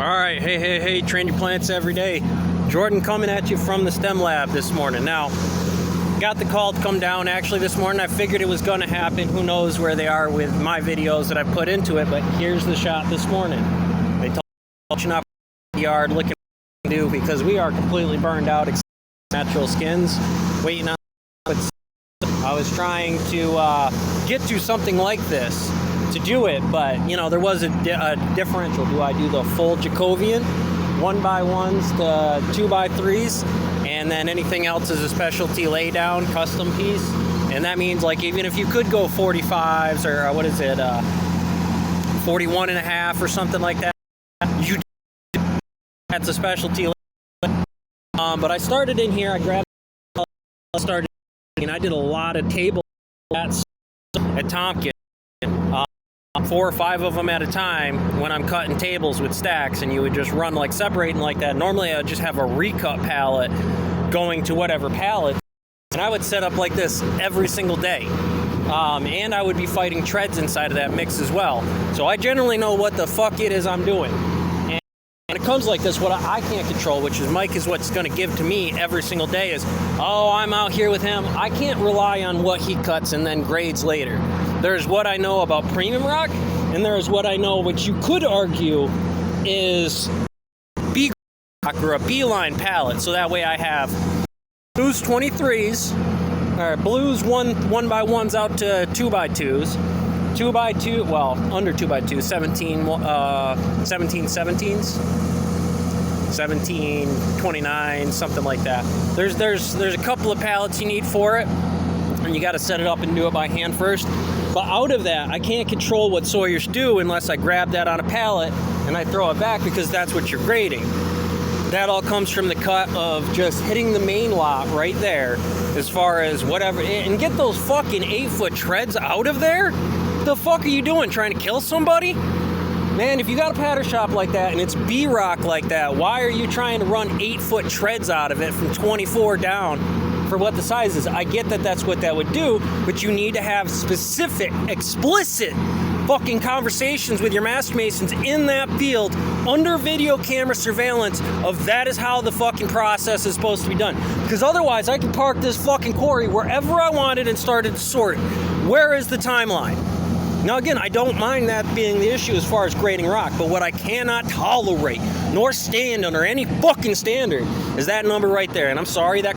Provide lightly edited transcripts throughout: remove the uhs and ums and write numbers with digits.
Alright, hey, train your plants every day. Jordan coming at you from the STEM lab this morning. Now, got the call to come down actually this morning. I figured it was going to happen. Who knows where they are with my videos that I put into it, but here's the shot this morning. They told me up the yard looking to do because we are completely burned out except natural skins. Waiting on I was trying to get to something like this to do it, but you know, there was a differential. Do I do the full Jacobian 1x1s to 2x3s, and then anything else is a specialty laydown custom piece? And that means, like, even if you could go 45s or what is it, 41 and a half or something like that, that's a specialty. But I started in here. I grabbed, started, and I did a lot of table at Tompkins. 4 or 5 of them at a time when I'm cutting tables with stacks, and you would just run like separating like that. Normally I would just have a recut pallet going to whatever pallet, and I would set up like this every single day. And I would be fighting treads inside of that mix as well. So I generally know what the fuck it is I'm doing. And when it comes like this, what I can't control, which is Mike is what's going to give to me every single day, is, oh, I'm out here with him. I can't rely on what he cuts and then grades later. There's what I know about premium rock, and there's what I know, which you could argue is B rock or a B-line pallet. So that way I have blues 23s, or blues 1x1s out to 2x2s, 2x2, well, under 2x2, 17/17s, 17/29, something like that. There's a couple of pallets you need for it, and you got to set it up and do it by hand first. But out of that, I can't control what sawyers do unless I grab that on a pallet and I throw it back, because that's what you're grading. That all comes from the cut of just hitting the main lot right there, as far as whatever, and get those fucking 8-foot treads out of there. The fuck are you doing? Trying to kill somebody? Man, if you got a pattern shop like that and it's B-rock like that, why are you trying to run 8-foot treads out of it from 24 down? For what the size is? I get that that's what that would do, but you need to have specific, explicit fucking conversations with your master masons in that field under video camera surveillance of that is how the fucking process is supposed to be done. Because otherwise I could park this fucking quarry wherever I wanted and started to sort. Where is the timeline? Now again, I don't mind that being the issue as far as grading rock, but what I cannot tolerate nor stand under any fucking standard is that number right there. And I'm sorry that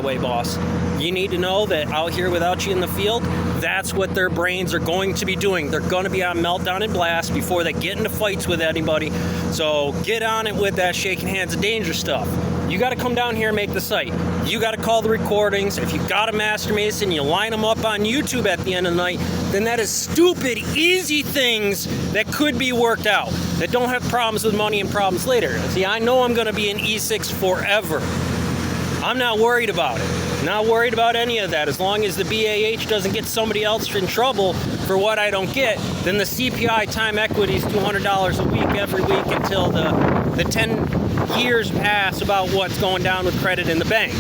way, boss. You need to know that out here without you in the field, that's what their brains are going to be doing. They're going to be on meltdown and blast before they get into fights with anybody. So get on it with that shaking hands of danger stuff. You got to come down here and make the site. You got to call the recordings. If you got a master mason, you line them up on YouTube at the end of the night, then that is stupid, easy things that could be worked out, that don't have problems with money and problems later. See, I know I'm going to be in E6 forever. I'm not worried about it. Not worried about any of that. As long as the BAH doesn't get somebody else in trouble for what I don't get, then the CPI time equity is $200 a week every week until the 10 years pass about what's going down with credit in the bank.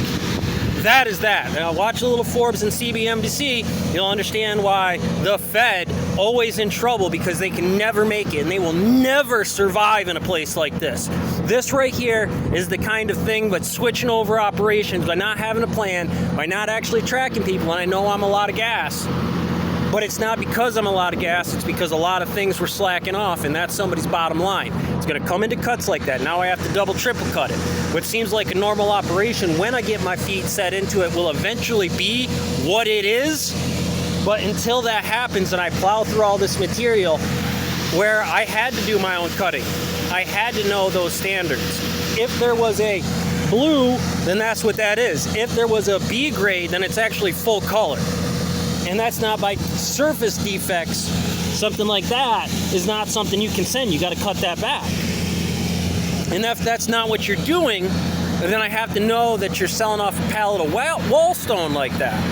That is that. Now watch a little Forbes and CBMDC. You'll understand why the Fed always in trouble, because they can never make it and they will never survive in a place like this. This right here is the kind of thing, but switching over operations by not having a plan, by not actually tracking people. And I know I'm a lot of gas, but it's not because I'm a lot of gas, it's because a lot of things were slacking off, and that's somebody's bottom line. It's going to come into cuts like that. Now I have to double, triple cut it. What seems like a normal operation when I get my feet set into it will eventually be what it is. But until that happens and I plow through all this material, where I had to do my own cutting, I had to know those standards. If there was a blue, then that's what that is. If there was a B grade, then it's actually full color. And that's not by surface defects. Something like that is not something you can send. You got to cut that back. And if that's not what you're doing, then I have to know that you're selling off a pallet of wall stone like that.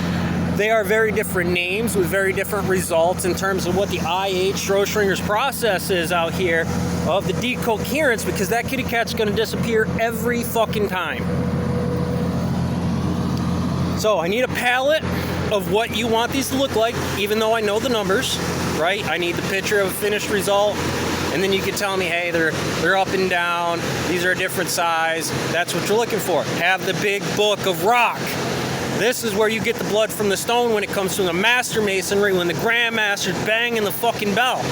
They are very different names with very different results in terms of what the IH Strohstringer's process is out here of the decoherence, because that kitty cat's going to disappear every fucking time. So I need a palette of what you want these to look like, even though I know the numbers. right? I need the picture of a finished result. And then you can tell me, hey, they're up and down. These are a different size. That's what you're looking for. Have the big book of rock. This is where you get the blood from the stone when it comes from the master masonry, when the grandmaster's banging the fucking bell.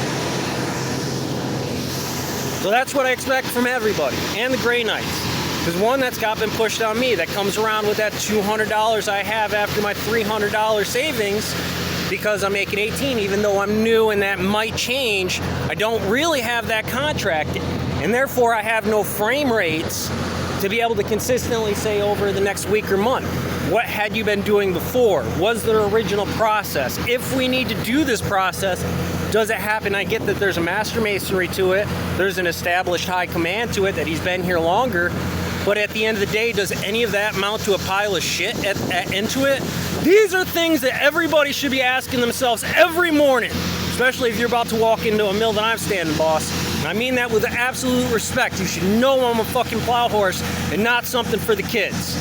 So that's what I expect from everybody, and the Grey Knights. There's one that's been pushed on me that comes around with that $200 I have after my $300 savings, because I'm making 18, even though I'm new and that might change. I don't really have that contract, and therefore I have no frame rates to be able to consistently say over the next week or month, what had you been doing before? Was there original process? If we need to do this process, does it happen? I get that there's a master masonry to it. There's an established high command to it, that he's been here longer. But at the end of the day, does any of that amount to a pile of shit into it? These are things that everybody should be asking themselves every morning, especially if you're about to walk into a mill that I'm standing, boss. And I mean that with absolute respect. You should know I'm a fucking plow horse and not something for the kids.